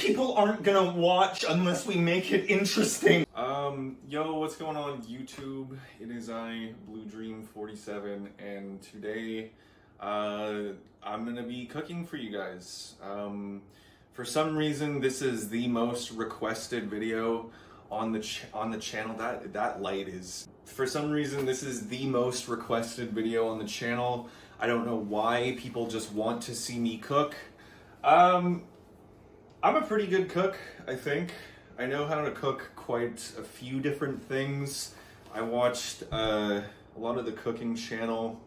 People aren't gonna watch unless we make it interesting. Yo, what's going on YouTube? It is I, BlueDream47, and today, I'm gonna be cooking for you guys. For some reason, this is the most requested video on the channel. That light is... For some reason, this is the most requested video on the channel. I don't know why people just want to see me cook. I'm a pretty good cook, I think. I know how to cook quite a few different things. I watched a lot of the cooking channel,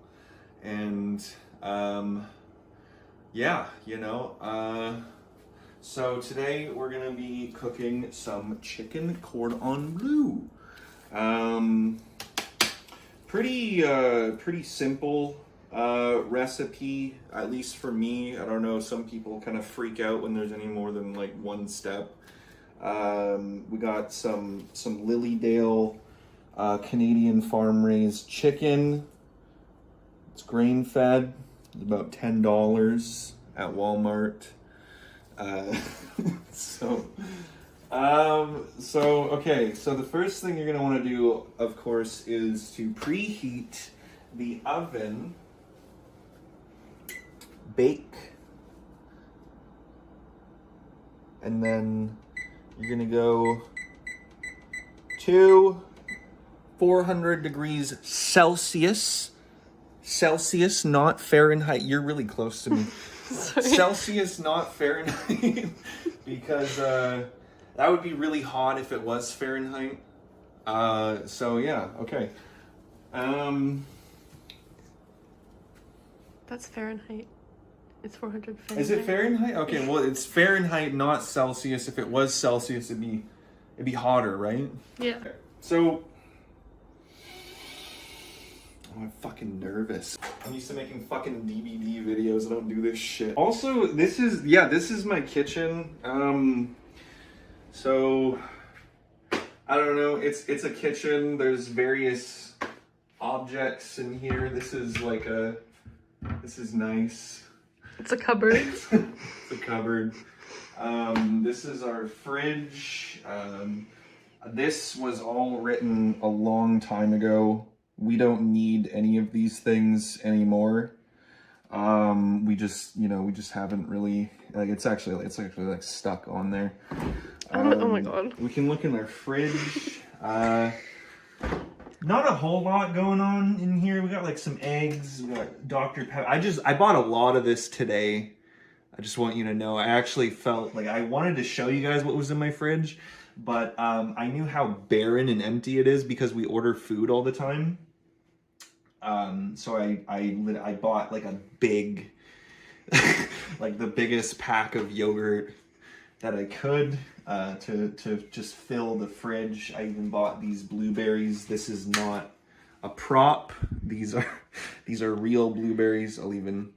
and yeah, you know. So today we're gonna be cooking some chicken cordon bleu. Pretty simple recipe, at least for me. I don't know, some people kind of freak out when there's any more than like one step. We got some Lilydale Canadian farm raised chicken. It's grain fed. It's about $10 at Walmart. Okay, so the first thing you're gonna want to do, of course, is to preheat the oven, bake, and then you're gonna go to 400 degrees Celsius. Celsius, not Fahrenheit. You're really close to me. Celsius, not Fahrenheit, because that would be really hot if it was Fahrenheit. So yeah, okay. That's Fahrenheit. It's 400 Fahrenheit. Is it Fahrenheit? Okay, well, it's Fahrenheit, not Celsius. If it was Celsius, it'd be hotter, right? Yeah. Okay. So, I'm fucking nervous. I'm used to making fucking DVD videos. I don't do this shit. Also, this is my kitchen. So I don't know. It's a kitchen. There's various objects in here. This is nice. It's a cupboard. It's a cupboard. This is our fridge. This was all written a long time ago. We don't need any of these things anymore. We just haven't really, like, it's actually like stuck on there. Oh my god. We can look in our fridge. Not a whole lot going on in here. We got like some eggs, we got Dr. Pepper. I bought a lot of this today. I just want you to know, I actually felt like I wanted to show you guys what was in my fridge, but I knew how barren and empty it is because we order food all the time. So I bought like a big, like the biggest pack of yogurt that I could, to just fill the fridge. I even bought these blueberries. This is not a prop. These are real blueberries. I'll even...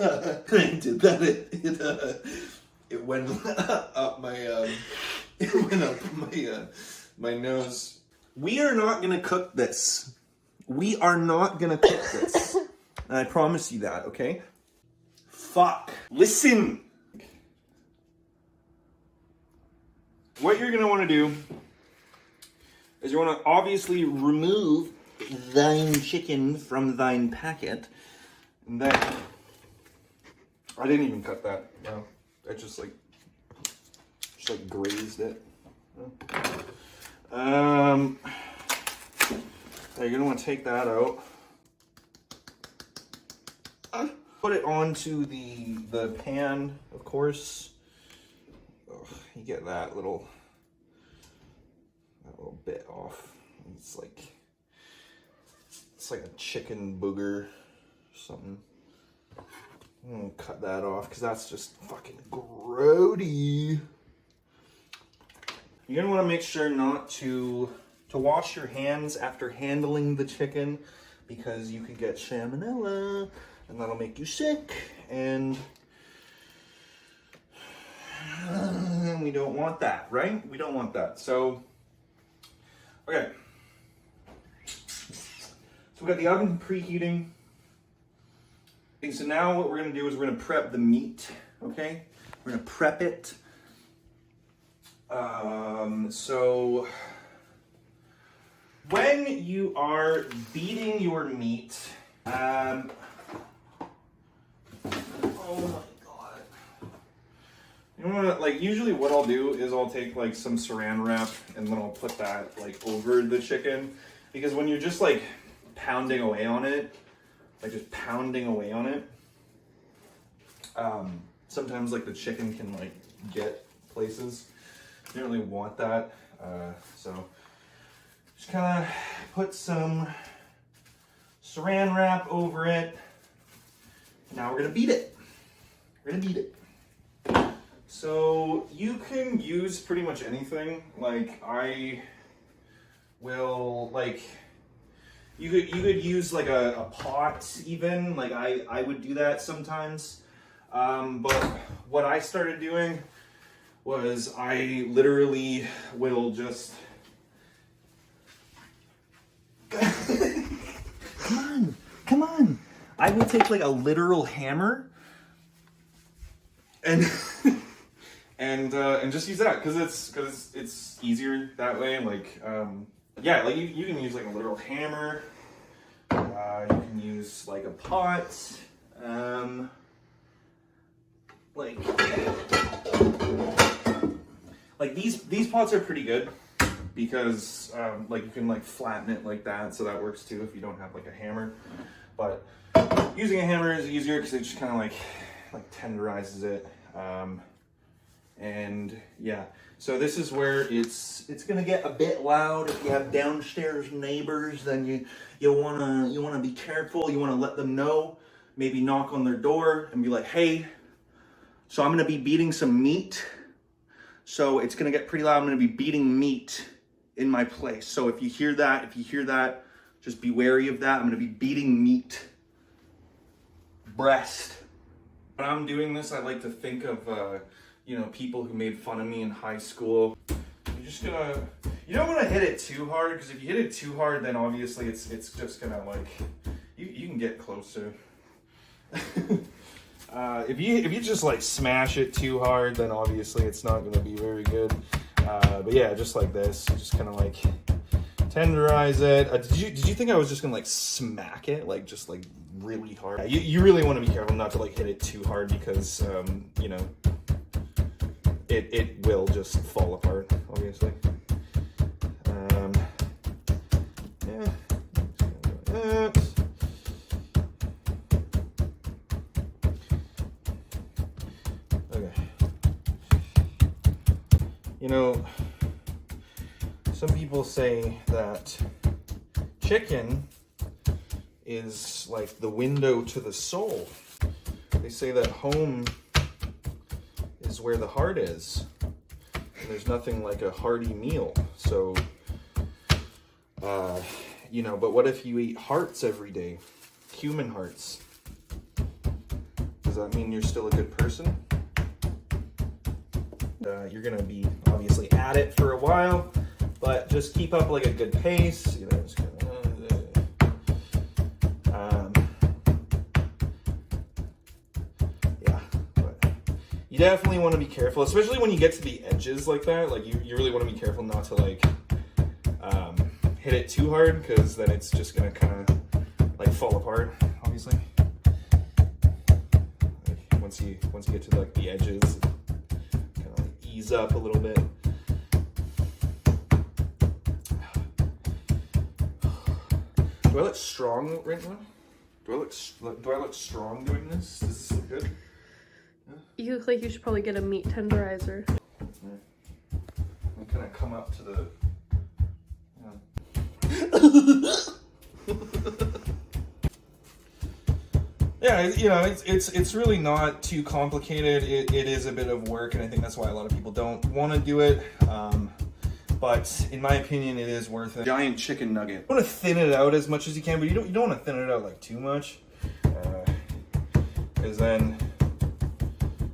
I did that. It went up my my nose. We are not gonna cook this. We are not gonna cook this. And I promise you that, okay? Fuck. Listen. What you're gonna want to do is you want to obviously remove thine chicken from thine packet. And then I didn't even cut that. No, I just like grazed it. You're gonna want to take that out. Put it onto the pan, of course. Oh, you get that little bit off. It's like a chicken booger or something. I'm gonna cut that off because that's just fucking grody. You're gonna want to make sure not to wash your hands after handling the chicken, because you could get salmonella and that'll make you sick, and we don't want that, right? We don't want that. So, okay. So we got the oven preheating. Okay, so now what we're gonna do is we're gonna prep the meat, okay? We're gonna prep it. So when you are beating your meat, oh my god. You know what, like usually what I'll do is I'll take like some saran wrap and then I'll put that like over the chicken, because when you're just like pounding away on it, sometimes like the chicken can like get places. You don't really want that, so just kind of put some saran wrap over it. Now we're gonna beat it. So you can use pretty much anything. Like I will like. You could use like a pot even. Like I would do that sometimes. But what I started doing was I literally will just come on. I will take like a literal hammer and and just use that because it's easier that way. Like yeah, like you can use like a literal hammer. You can use like a pot. Like these pots are pretty good because like you can like flatten it like that, so that works too if you don't have like a hammer. But using a hammer is easier because it just kind of like tenderizes it. And yeah, so this is where it's gonna get a bit loud. If you have downstairs neighbors, then you wanna be careful. You wanna let them know. Maybe knock on their door and be like, hey, so I'm gonna be beating some meat. So it's gonna get pretty loud. I'm gonna be beating meat in my place. So if you hear that, just be wary of that. I'm gonna be beating meat. Breast. When I'm doing this, I like to think of you know, people who made fun of me in high school. You don't want to hit it too hard, because if you hit it too hard, then obviously it's just gonna like, you can get closer. If you just like smash it too hard, then obviously it's not gonna be very good. But yeah, just like this, just kind of like tenderize it. Did you think I was just gonna like smack it, like just like really hard? You really want to be careful not to like hit it too hard, because you know, it will just fall apart, obviously. Yeah. Okay. You know, some people say that chicken is like the window to the soul. They say that home is where the heart is. And there's nothing like a hearty meal. So, you know, but what if you eat hearts every day? Human hearts. Does that mean you're still a good person? You're gonna be obviously at it for a while, but just keep up like a good pace. You know, just yeah, but you definitely want to be careful, especially when you get to the edges like that. Like you really want to be careful not to like hit it too hard, because then it's just gonna kind of like fall apart, obviously. Like, once you get to like the edges, kind of like ease up a little bit. Do I look strong right now? Do I look strong doing this? Does this look good? Yeah. You look like you should probably get a meat tenderizer. I'm gonna come up to the. Yeah, you know, it's really not too complicated. It is a bit of work, and I think that's why a lot of people don't want to do it. But in my opinion, it is worth it. Giant chicken nugget. You want to thin it out as much as you can, but you don't want to thin it out like too much, because then,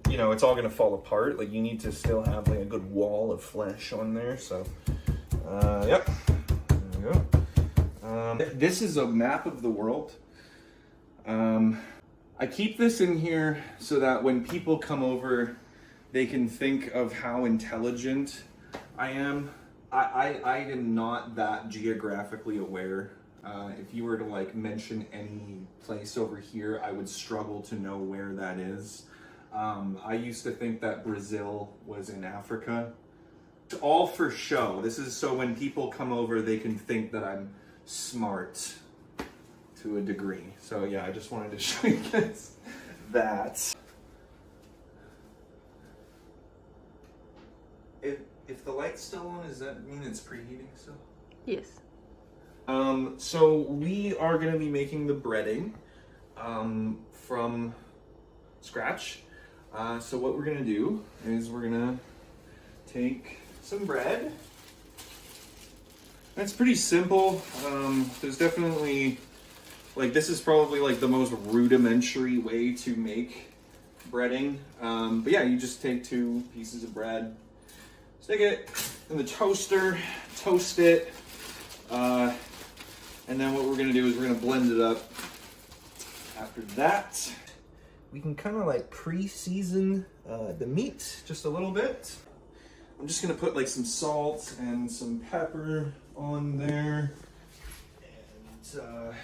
you know, it's all gonna fall apart. Like, you need to still have like a good wall of flesh on there. So, yep, there we go. This is a map of the world. I keep this in here so that when people come over, they can think of how intelligent I am. I am not that geographically aware. If you were to like mention any place over here, I would struggle to know where that is. I used to think that Brazil was in Africa. It's all for show. This is so when people come over, they can think that I'm smart to a degree. So yeah, I just wanted to show you guys that. If the light's still on, does that mean it's preheating still? Yes. So we are going to be making the breading from scratch. So what we're going to do is we're going to take some bread. That's pretty simple. There's definitely, like, this is probably like the most rudimentary way to make breading. But yeah, you just take 2 pieces of bread, stick it in the toaster, toast it, and then what we're gonna do is we're gonna blend it up. After that, we can kind of like pre-season the meat just a little bit. I'm just gonna put like some salt and some pepper on there, and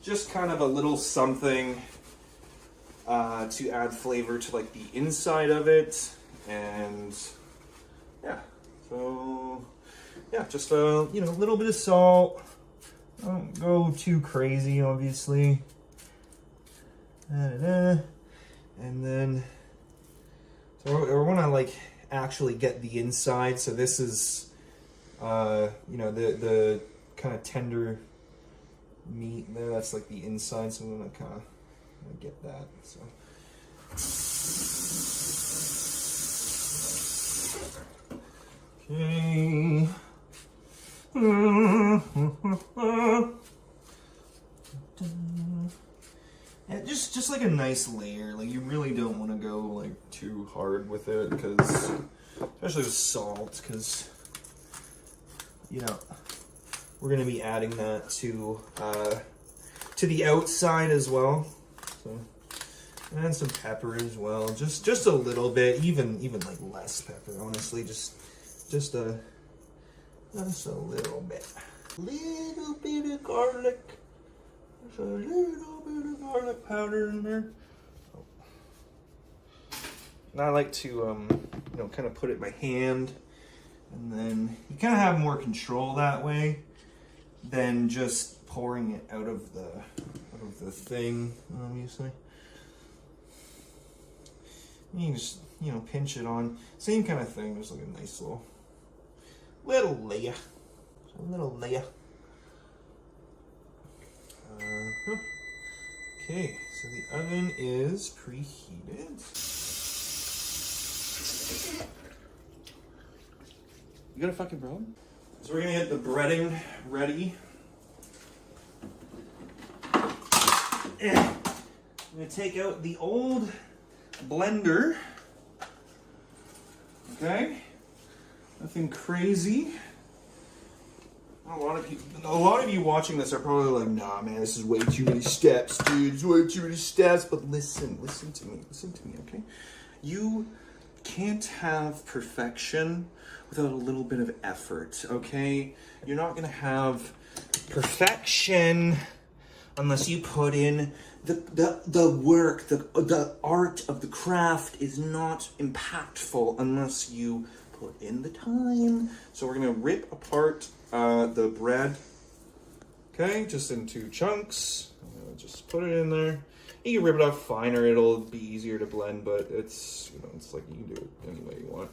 just kind of a little something to add flavor to like the inside of it. And yeah, so yeah, just a little bit of salt. Don't go too crazy, obviously. And then so I want to like actually get the inside. So this is the kind of tender meat there. That's like the inside. So I'm gonna kind of get that. So. Okay. And just like a nice layer. Like you really don't want to go like too hard with it, because especially with salt, because we're gonna be adding that to the outside as well. So, and some pepper as well, just a little bit, even like less pepper, honestly, just a little bit of garlic. There's a little bit of garlic powder in there. And I like to kind of put it in my hand, and then you kind of have more control that way than just pouring it out of the thing, obviously. You can just pinch it on, same kind of thing, just like a nice little layer, Okay, so the oven is preheated. You got a fucking problem? So we're gonna get the breading ready. I'm gonna take out the old blender. Okay, nothing crazy. A lot of you watching this are probably like, nah, man, this is way too many steps, dude. It's way too many steps. But listen to me, okay? You can't have perfection without a little bit of effort, okay? You're not gonna have perfection unless you put in the work. The art of the craft is not impactful unless you put in the time. So we're gonna rip apart the bread, okay, just in 2 chunks. Just put it in there. You can rip it up finer, it'll be easier to blend, but it's it's like you can do it any way you want.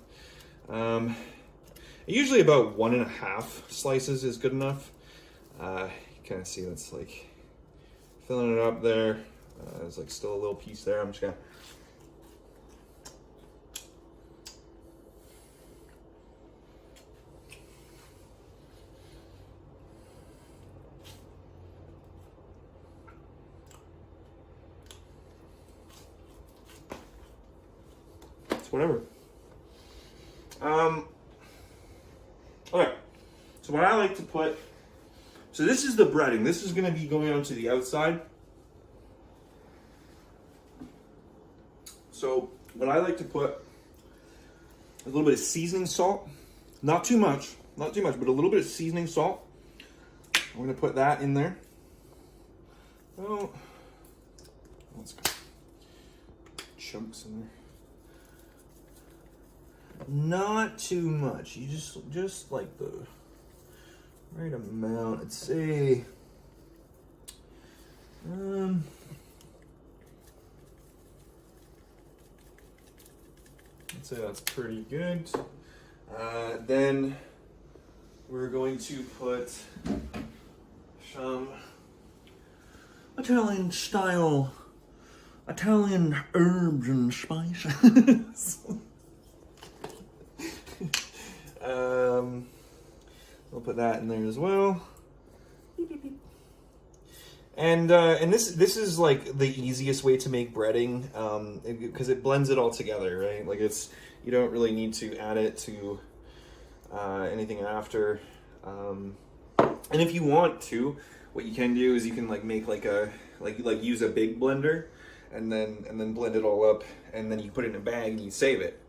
Usually about 1.5 slices is good enough. You kind of see that's like filling it up there. There's like still a little piece there. I'm just gonna whatever. Okay, so what I like to put So this is the breading. This is going to be going onto the outside. So what I like to put a little bit of seasoning salt, not too much, but a little bit of seasoning salt. I'm going to put that in there. Oh, let's go. Chunks in there. Not too much. You just like the right amount. I'd say I'd say that's pretty good. Then we're going to put some Italian style Italian herbs and spices. We'll put that in there as well. And this is like the easiest way to make breading, because it blends it all together, right? Like you don't really need to add it to anything after. And if you want to, what you can do is you can like make like use a big blender, and then blend it all up, and then you put it in a bag and you save it.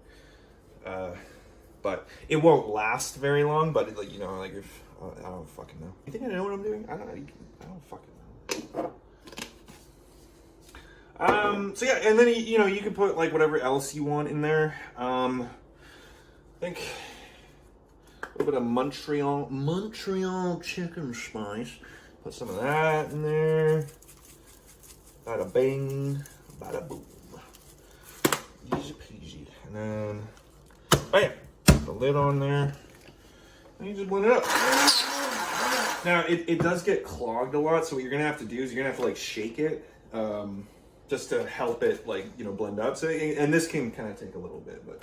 But it won't last very long. But like, you know, like if I don't fucking know. You think I know what I'm doing? I don't fucking know. So yeah, and then you know, you can put like whatever else you want in there. I think a little bit of Montreal chicken spice. Put some of that in there. Bada bing, bada boom. Easy peasy. And then bam, put the lid on there. And you just blend it up. Now it does get clogged a lot, so what you're gonna have to do is you're gonna have to like shake it. Just to help it, like, you know, blend up. So, and this can kind of take a little bit, but.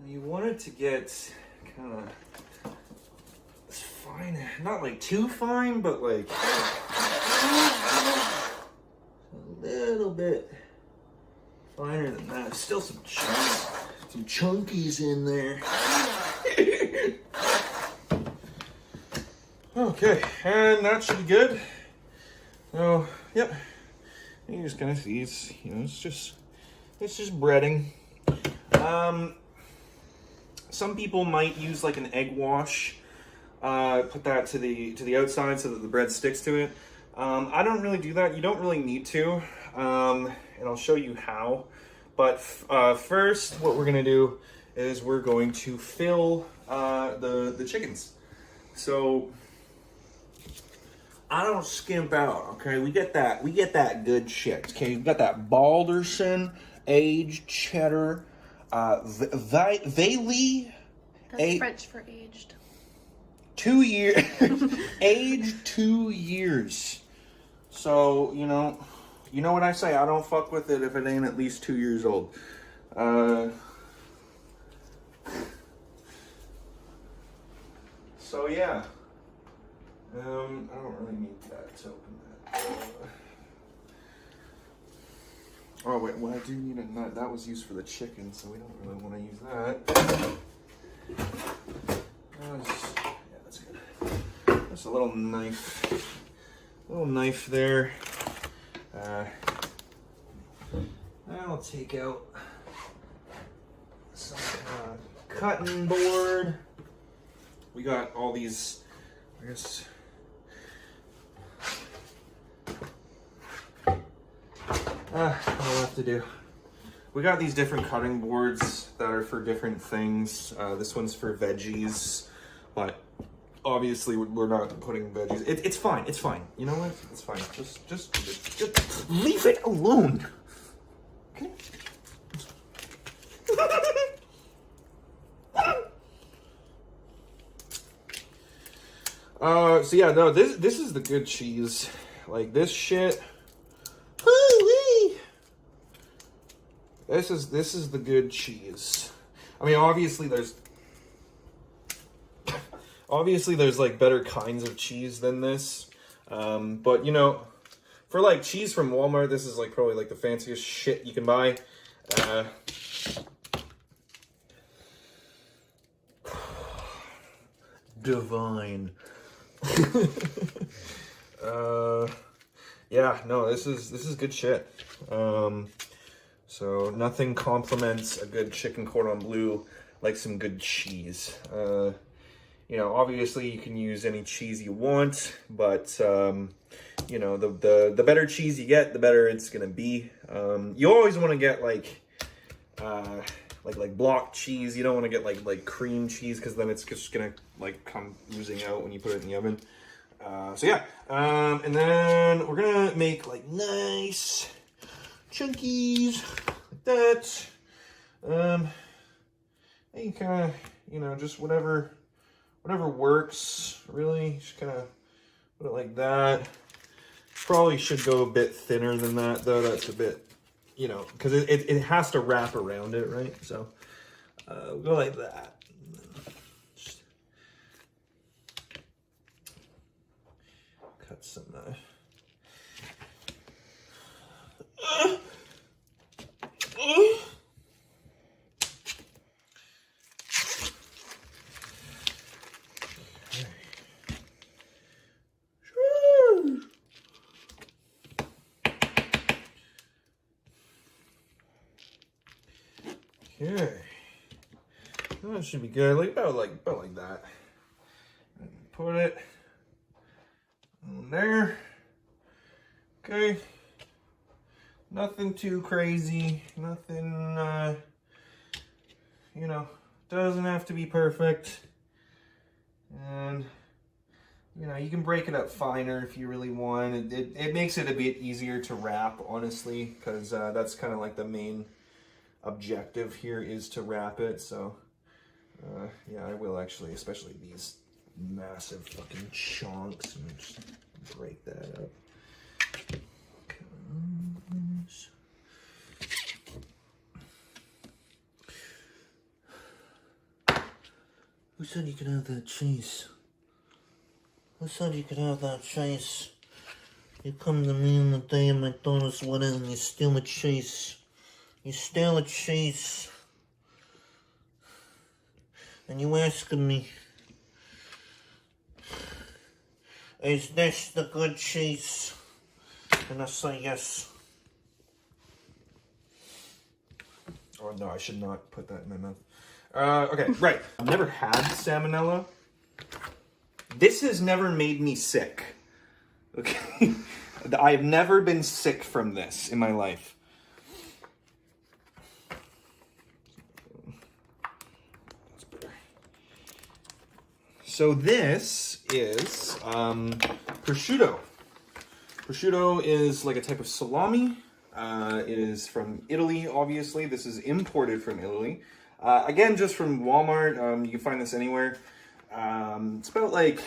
You want it to get kind of fine, not like too fine, but like a little bit finer than that. Still some chunks, some chunkies in there. Okay, and that should be good. So, yep. You just kind of see, it's, you know, it's just breading. Some people might use like an egg wash. Put that to the outside so that the bread sticks to it. I don't really do that. You don't really need to, and I'll show you how. But first, what we're gonna do is we're going to fill the chickens. So I don't skimp out. Okay, we get that good shit. Okay, we got that Balderson aged cheddar, Vailey. That's French for aged. 2 years, aged 2 years. So, you know what I say, I don't fuck with it if it ain't at least 2 years old. So yeah, I don't really need that to open that. Oh wait, well I do need a nut. That was used for the chicken, so we don't really want to use that. Yeah, that's good. Just a little knife there. I'll take out some cutting board. We got all these, I guess. What I'll have to do. We got these different cutting boards that are for different things. This one's for veggies, but obviously we're not putting veggies. It's fine. It's fine. You know what? It's fine. Just leave it alone. Okay. So yeah, no, this is the good cheese. Like this shit. This is the good cheese. I mean, obviously Obviously, there's like better kinds of cheese than this, but you know, for like cheese from Walmart, this is like probably like the fanciest shit you can buy. Divine. Yeah, no, this is good shit. So nothing complements a good chicken cordon bleu like some good cheese. You know, obviously you can use any cheese you want, but you know, the better cheese you get, the better it's gonna be. You always want to get like block cheese. You don't want to get like cream cheese, because then it's just gonna like come oozing out when you put it in the oven. So yeah, and then we're gonna make like nice chunkies like that. You kind of, you know, just whatever works, really. Just kind of put it like that. Probably should go a bit thinner than that, though. That's a bit, you know, because it has to wrap around it, right? So we'll go like that. Just cut some. Okay, that should be good. About like that. Put it on there. Okay, nothing too crazy. Nothing, you know, doesn't have to be perfect. And you know, you can break it up finer if you really want. It makes it a bit easier to wrap, honestly, because that's kind of like the main objective here is to wrap it. So yeah, I will actually, especially these massive fucking chunks, and just break that up. Who said you could have that cheese? Who said you could have that cheese? You come to me on the day of McDonald's wedding and you steal the cheese. You steal the cheese. And you asking me, is this the good cheese? And I say yes. Oh no, I should not put that in my mouth. Okay, right. I've never had salmonella. This has never made me sick. Okay? I've never been sick from this in my life. So this is prosciutto. Prosciutto is like a type of salami. It is from Italy, obviously. This is imported from Italy. Again, just from Walmart. You can find this anywhere. It's about like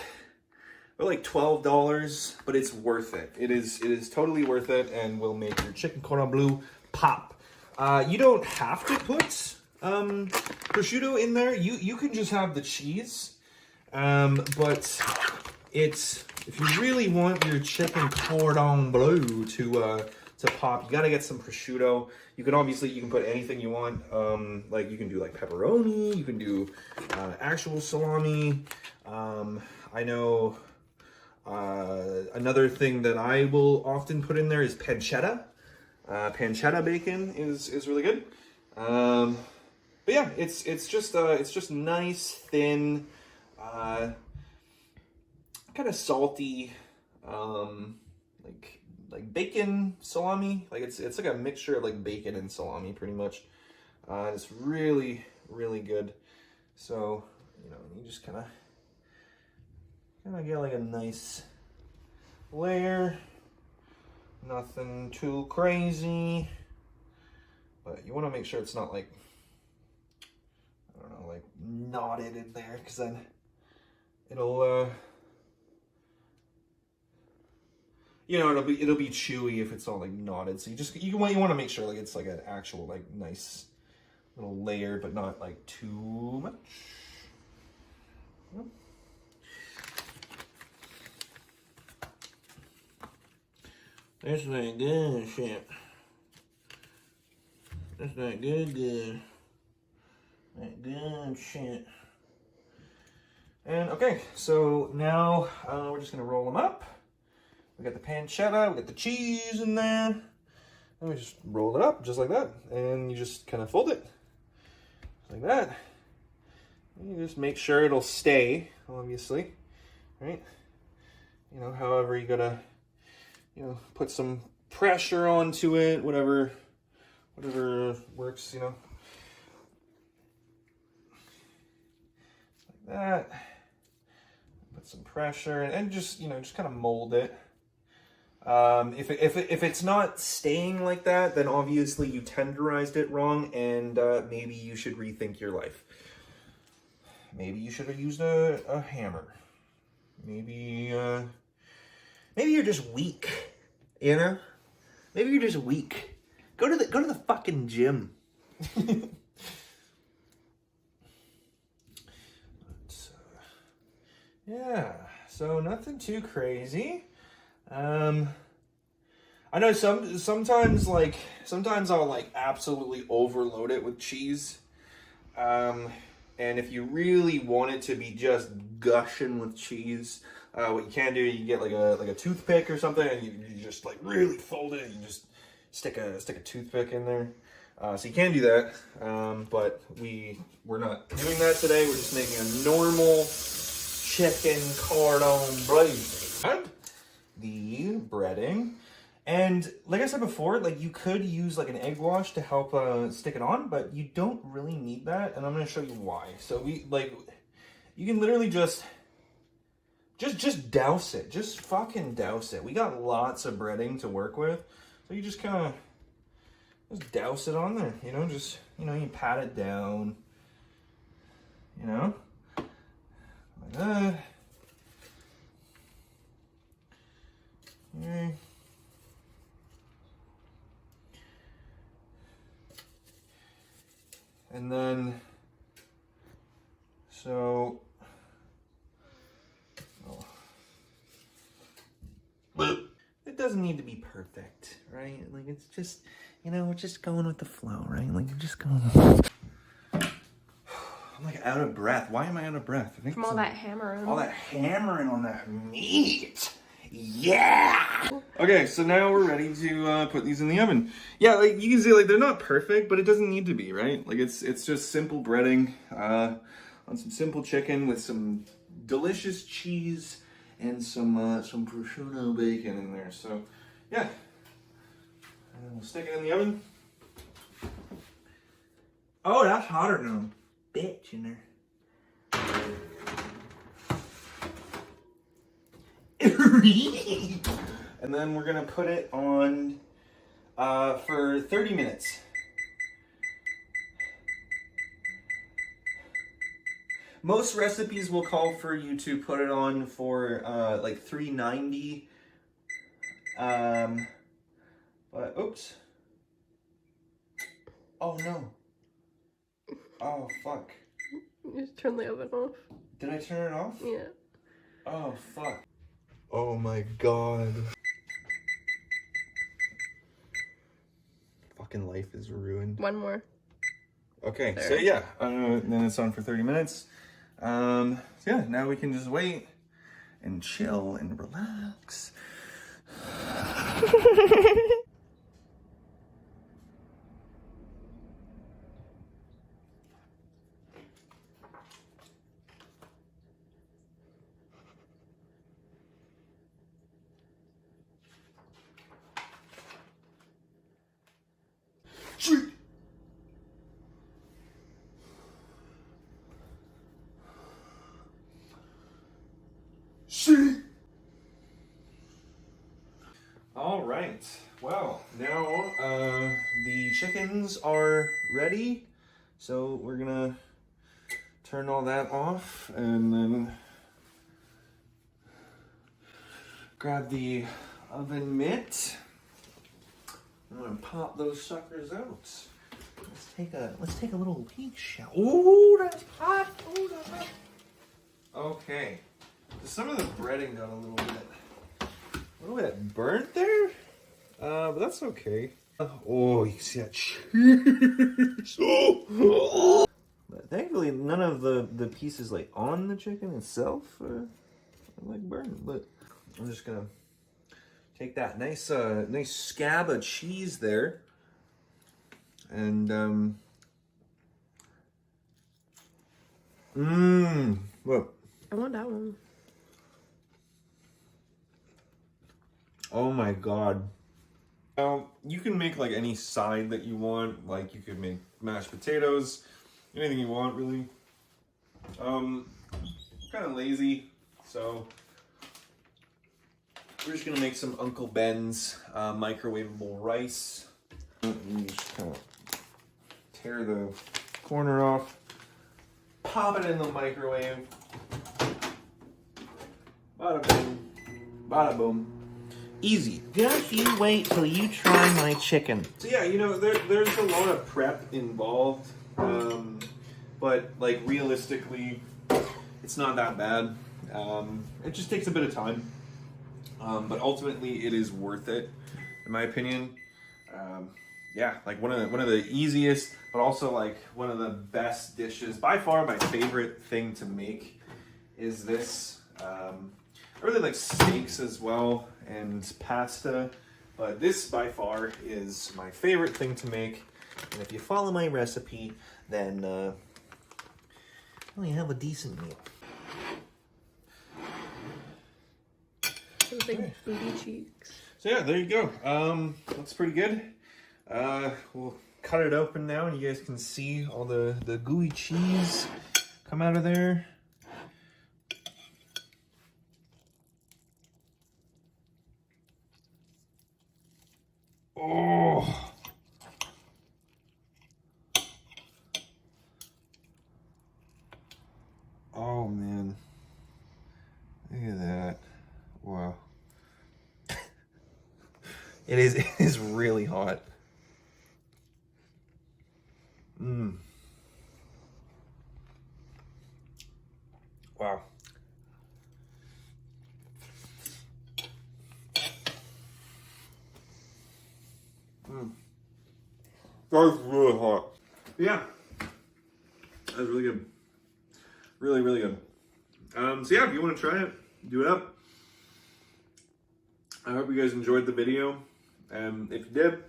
$12, but it's worth it. It is totally worth it, and will make your chicken cordon bleu pop. You don't have to put prosciutto in there. You can just have the cheese. But it's, if you really want your chicken cordon bleu to pop, you gotta get some prosciutto. You can put anything you want. Like you can do like pepperoni, you can do actual salami. I know another thing that I will often put in there is pancetta. Pancetta bacon is really good. But yeah, it's just nice, thin, kind of salty, like bacon salami. Like it's like a mixture of like bacon and salami, pretty much. It's really good. So you know, you just kind of get like a nice layer. Nothing too crazy, but you want to make sure it's not like, I don't know, like knotted in there, because then it'll you know, it'll be chewy if it's all like knotted. So you want to make sure like it's like an actual like nice little layer, but not like too much. That's not good shit. That's not good. Not good shit. And okay, so now we're just gonna roll them up. We got the pancetta, we got the cheese in there. And we just roll it up just like that. And you just kind of fold it like that. And you just make sure it'll stay, obviously, right? You know, however you gotta, you know, put some pressure onto it, whatever works, you know. Like that. Put some pressure and just, you know, just kind of mold it. If it's not staying like that, then obviously you tenderized it wrong, and maybe you should rethink your life. Maybe you should have used a hammer. Maybe you're just weak, you know? Maybe you're just weak. Go to the fucking gym. Yeah, so nothing too crazy. I know sometimes I'll like absolutely overload it with cheese. And if you really want it to be just gushing with cheese, what you can do, you get like a toothpick or something, and you just like really fold it, and you just stick a toothpick in there. So you can do that, but we're not doing that today. We're just making a normal chicken cordon bleu. The breading, and like I said before, like you could use like an egg wash to help stick it on, but you don't really need that, and I'm going to show you why. So you can literally just douse it, just fucking douse it. We got lots of breading to work with, so you just kind of just douse it on there, you know, just, you know, you pat it down, you know, like that. Okay. And then, so, it doesn't need to be perfect, right? Like, it's just, you know, we're just going with the flow, right? Like, you're just going with I'm like out of breath. Why am I out of breath? I think from all that hammering. All that hammering on that meat. Yeah. Okay, so now we're ready to put these in the oven. Yeah, like you can see, like they're not perfect, but it doesn't need to be, right? Like it's just simple breading on some simple chicken with some delicious cheese and some prosciutto bacon in there. So yeah, and we'll stick it in the oven. Oh, that's hotter now, bitch, in there. And then we're gonna put it on for 30 minutes. Most recipes will call for you to put it on for like 390. But oops. Oh no. Oh fuck. You just turn the oven off. Did I turn it off? Yeah. Oh fuck. Oh my god. Fucking life is ruined. One more. Okay, there. so yeah, then it's on for 30 minutes. So yeah, now we can just wait and chill and relax. All right, well, now the chickens are ready, so we're gonna turn all that off and then grab the oven mitt. I'm gonna pop those suckers out. Let's take a little peek shot. Ooh, that's hot. Ooh, that's hot. Okay, some of the breading got a little bit burnt there. but that's okay. Oh, you can see that cheese. But thankfully, none of the pieces like on the chicken itself are like burned. But I'm just gonna take that nice nice scab of cheese there, and look. I want that one. Oh my god. Now, you can make like any side that you want. Like you could make mashed potatoes, anything you want really. Kind of lazy, so we're just gonna make some Uncle Ben's microwavable rice. You just kind of tear the corner off, pop it in the microwave. Bada bing, bada boom. Easy. Just you wait till you try my chicken. So yeah, you know, there's a lot of prep involved, but like realistically, it's not that bad. It just takes a bit of time, but ultimately it is worth it, in my opinion. Yeah, like one of the easiest, but also like one of the best dishes. By far, my favorite thing to make is this. I really like steaks as well and pasta, but this by far is my favorite thing to make. And if you follow my recipe, then well, you have a decent meal. Those big booty cheeks. So yeah, there you go. Looks pretty good. We'll cut it open now, and you guys can see all the gooey cheese come out of there. Oh. Oh man. Look at that. Wow. It is really hot. Wow. That was really hot. Yeah. That was really good. Really, really good. So yeah, if you want to try it, do it up. I hope you guys enjoyed the video. If you did,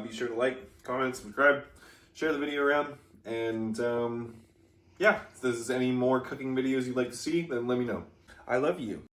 be sure to like, comment, subscribe, share the video around. And yeah, if there's any more cooking videos you'd like to see, then let me know. I love you.